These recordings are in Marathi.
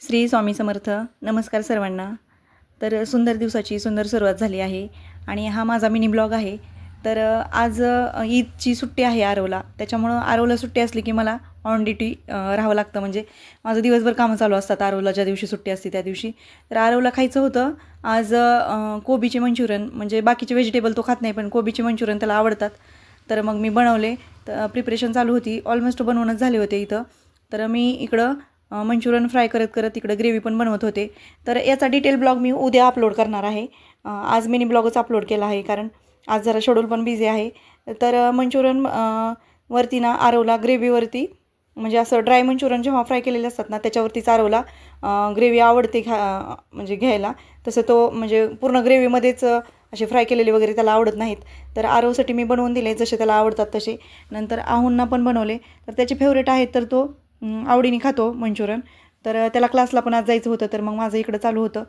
श्री स्वामी समर्थ. नमस्कार सर्वांना. तर सुंदर दिवसाची सुंदर सुरुवात झाली आहे आणि हा माझा मिनी ब्लॉग आहे. तर आज ईदची सुट्टी आहे आरवला. त्याच्यामुळं आरवला सुट्टी असली की मला ऑन ड्युटी राहावं लागतं. म्हणजे माझं दिवसभर कामं चालू असतात आरवला ज्या दिवशी सुट्टी असते त्या दिवशी. तर आरवला खायचं होतं आज कोबीचे मंचुरियन. म्हणजे बाकीचे व्हेजिटेबल तो खात नाही, पण कोबीचे मंचुरियन त्याला आवडतात. तर मग मी बनवले. तर प्रिपरेशन चालू होती, ऑलमोस्ट बनवूनच झाले होते इथं. तर मी इकडं मंचुरियन फ्राय करत करत इकडं ग्रेव्ही पण बनवत होते. तर याचा डिटेल ब्लॉग मी उद्या अपलोड करणार आहे. आज मिनी ब्लॉगच अपलोड केला आहे कारण आज जरा शेड्यूल पण बिझी आहे. तर मंचुरियन वरती ना आरवला ग्रेव्हीवरती, म्हणजे असं ड्राय मंचुरियन जेव्हा फ्राय केलेले असतात ना त्याच्यावरतीच आरवला ग्रेव्ही आवडते म्हणजे घ्यायला. तसं तो म्हणजे पूर्ण ग्रेव्हीमध्येच असे फ्राय केलेले वगैरे त्याला आवडत नाहीत. तर आरवसाठी मी बनवून दिले जसे त्याला आवडतात तसे. नंतर आहूंना पण बनवले. तर त्याचे फेवरेट आहेत, तर तो आवडीने खातो मंचुरियन. तर त्याला क्लासला पण आज जायचं होतं, तर मग माझं इकडं चालू होतं.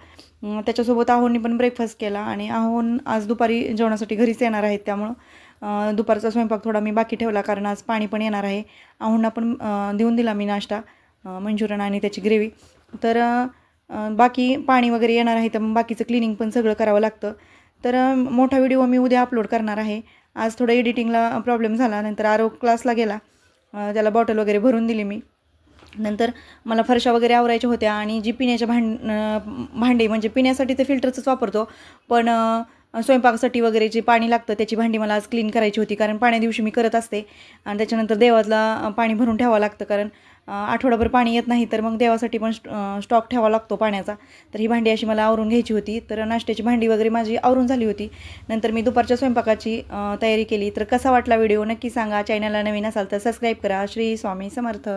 त्याच्यासोबत आहूननी पण ब्रेकफास्ट केला आणि आहून आज दुपारी जेवणासाठी घरीच येणार आहेत. त्यामुळं दुपारचा स्वयंपाक थोडा मी बाकी ठेवला कारण आज पाणी पण येणार आहे. आहूंना पण देऊन दिला मी नाश्ता, मंचुरियन आणि त्याची ग्रेव्ही. तर बाकी पाणी वगैरे येणार आहे, तर मग बाकीचं क्लिनिंग पण सगळं करावं लागतं. तर मोठा व्हिडिओ मी उद्या अपलोड करणार आहे. आज थोडं एडिटिंगला प्रॉब्लेम झाला. नंतर आरव क्लासला गेला, त्याला बॉटल वगैरे भरून दिली मी. नंतर मला फरशा वगैरे आवरायच्या होत्या आणि जी पिण्याच्या भांडी म्हणजे पिण्यासाठी तर फिल्टरचंच वापरतो, पण स्वयंपाकासाठी वगैरे जे पाणी लागतं त्याची भांडी मला आज क्लीन करायची होती. कारण पाण्या दिवशी मी करत असते आणि त्याच्यानंतर देवाला पाणी भरून ठेवावं लागतं. कारण आठवडाभर पाणी येत नाही, तर मग देवासाठी पण स्टॉक ठेवावा लागतो पाण्याचा. तर ही भांडी अशी मला आवरून घ्यायची होती. तर नाश्त्याची भांडी वगैरे माझी आवरून झाली होती. नंतर मी दुपारच्या स्वयंपाकाची तयारी केली. तर कसा वाटला व्हिडिओ नक्की सांगा. चॅनलला नवीन असाल तर सबस्क्राईब करा. श्री स्वामी समर्थ.